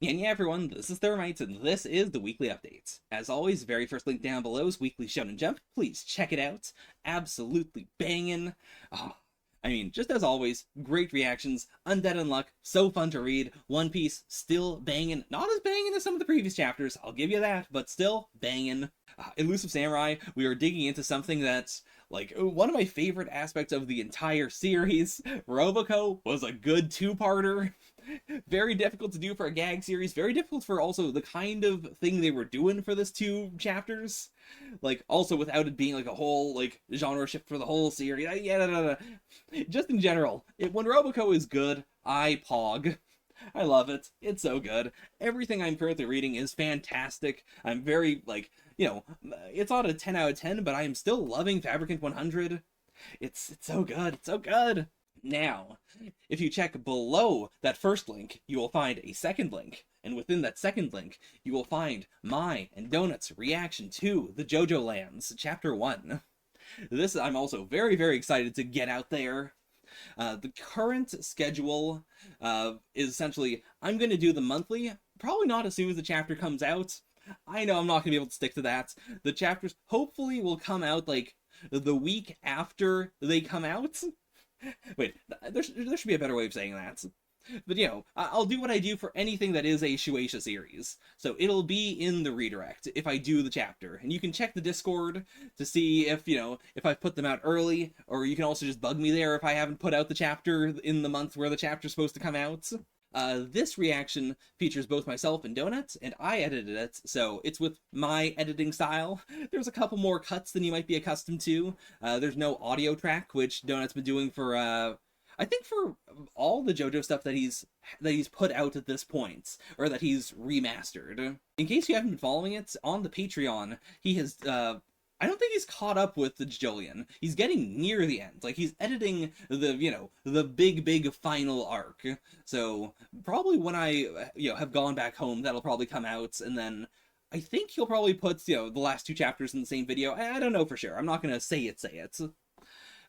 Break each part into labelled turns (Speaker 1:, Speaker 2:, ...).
Speaker 1: And yeah, everyone, this is Thermite, and this is the weekly update. As always, very first link down below is Weekly Shonen Jump. Please check it out. Absolutely bangin'. Oh, just as always, great reactions. Undead Unluck, so fun to read. One Piece, still bangin'. Not as bangin' as some of the previous chapters, I'll give you that, but still bangin'. Elusive Samurai, we are digging into something that's like one of my favorite aspects of the entire series. Roboco was a good two-parter. Very difficult to do for a gag series, very difficult for also the kind of thing they were doing for this two chapters. Like, also without it being like a whole, like, genre shift for the whole series. Yeah. Just in general, when Roboco is good, I pog. I love it. It's so good. Everything I'm currently reading is fantastic. I'm very, like, it's not a 10 out of 10, but I am still loving Fabricant 100. It's so good. It's so good. Now, if you check below that first link, you will find a second link, and within that second link, you will find my and Donut's reaction to the JoJo Lands, Chapter 1. This I'm also very, very excited to get out there. The current schedule is essentially, I'm going to do the monthly, probably not as soon as the chapter comes out. I know I'm not going to be able to stick to that. The chapters hopefully will come out, like, the week after they come out. Wait, there should be a better way of saying that. But, I'll do what I do for anything that is a Shueisha series. So it'll be in the redirect if I do the chapter. And you can check the Discord to see if, if I've put them out early, or you can also just bug me there if I haven't put out the chapter in the month where the chapter's supposed to come out. This reaction features both myself and Donut, and I edited it, so it's with my editing style. There's a couple more cuts than you might be accustomed to. There's no audio track, which Donut's been doing for, I think for all the JoJo stuff that he's put out at this point, or that he's remastered. In case you haven't been following it, on the Patreon, he has, I don't think he's caught up with the Jillian. He's getting near the end. Like, he's editing the, the big final arc. So, probably when I, have gone back home, that'll probably come out, and then I think he'll probably put, the last two chapters in the same video. I don't know for sure. I'm not gonna say it.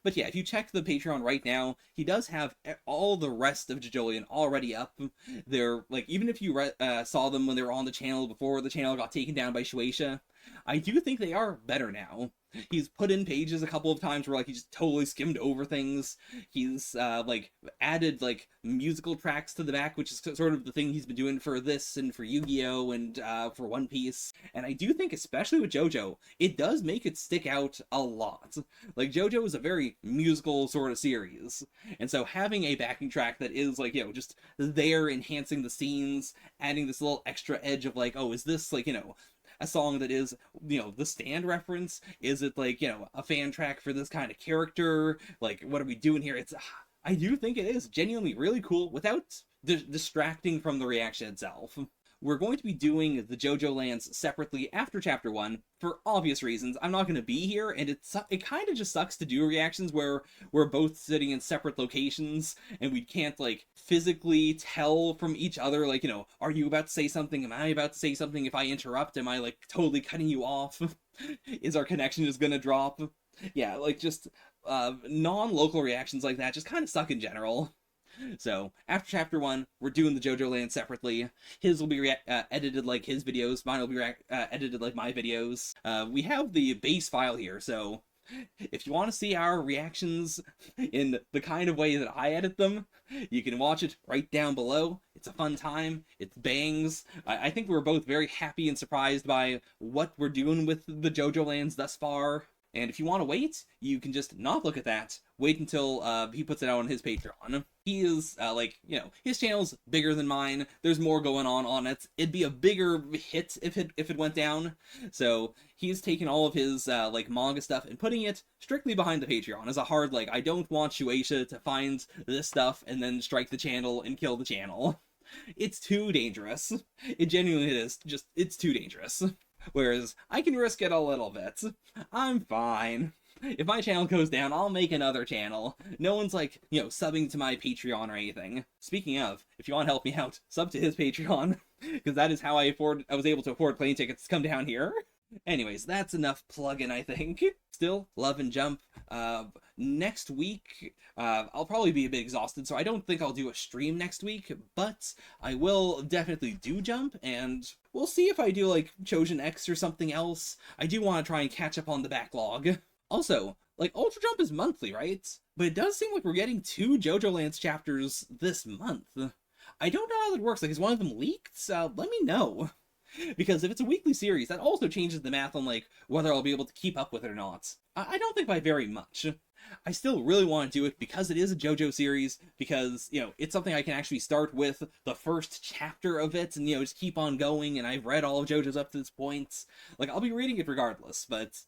Speaker 1: But yeah, if you check the Patreon right now, he does have all the rest of JoJolion already up. They're, like, even if you saw them when they were on the channel before the channel got taken down by Shueisha, I do think they are better now. He's put in pages a couple of times where, like, he just totally skimmed over things. He's, added, like, musical tracks to the back, which is sort of the thing he's been doing for this and for Yu-Gi-Oh! And for One Piece. And I do think, especially with JoJo, it does make it stick out a lot. Like, JoJo is a very musical sort of series. And so having a backing track that is, like, just there enhancing the scenes, adding this little extra edge of, like, oh, is this, like, a song that is, the stand reference? Is it, like, a fan track for this kind of character? Like, what are we doing here? I do think it is genuinely really cool without distracting from the reaction itself. We're going to be doing the JoJo Lands separately after Chapter 1, for obvious reasons. I'm not going to be here, and it kind of just sucks to do reactions where we're both sitting in separate locations, and we can't, like, physically tell from each other, like, are you about to say something? Am I about to say something? If I interrupt, am I, like, totally cutting you off? Is our connection just gonna drop? Yeah, like, just non-local reactions like that just kind of suck in general. So, after Chapter 1, we're doing the JoJo Land separately. His will be edited like his videos, mine will be edited like my videos. We have the base file here, so if you want to see our reactions in the kind of way that I edit them, you can watch it right down below. It's a fun time. It bangs. I think we're both very happy and surprised by what we're doing with the JoJo Lands thus far. And if you want to wait, you can just not look at that. Wait until he puts it out on his Patreon. He is, his channel's bigger than mine. There's more going on it. It'd be a bigger hit if it went down. So he's taken all of his, manga stuff and putting it strictly behind the Patreon as a hard, I don't want Shueisha to find this stuff and then strike the channel and kill the channel. It's too dangerous. It genuinely is. It's too dangerous. Whereas, I can risk it a little bit. I'm fine. If my channel goes down, I'll make another channel. No one's, subbing to my Patreon or anything. Speaking of, if you want to help me out, sub to his Patreon. Because that is how I was able to afford plane tickets to come down here. Anyways, that's enough plug-in, I think. Still, love and jump. next week, I'll probably be a bit exhausted, so I don't think I'll do a stream next week, but I will definitely do Jump, and we'll see if I do, like, Chosen X or something else. I do want to try and catch up on the backlog. Also, like, Ultra Jump is monthly, right? But it does seem like we're getting 2 JoJo Lance chapters this month. I don't know how that works. Like, is one of them leaked? Let me know. Because if it's a weekly series, that also changes the math on, like, whether I'll be able to keep up with it or not. I don't think by very much. I still really want to do it because it is a JoJo series, because, you know, it's something I can actually start with the first chapter of it and, you know, just keep on going, and I've read all of JoJo's up to this point. Like, I'll be reading it regardless, but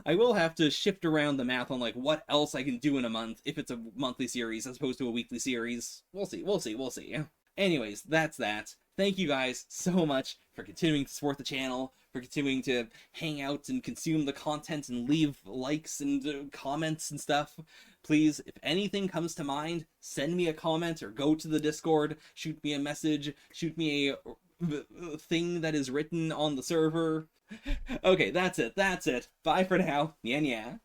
Speaker 1: I will have to shift around the math on, like, what else I can do in a month if it's a monthly series as opposed to a weekly series. We'll see. Anyways, that's that. Thank you guys so much for continuing to support the channel, for continuing to hang out and consume the content and leave likes and comments and stuff. Please, if anything comes to mind, send me a comment or go to the Discord, shoot me a message, shoot me a thing that is written on the server. Okay, that's it. Bye for now. Yeah.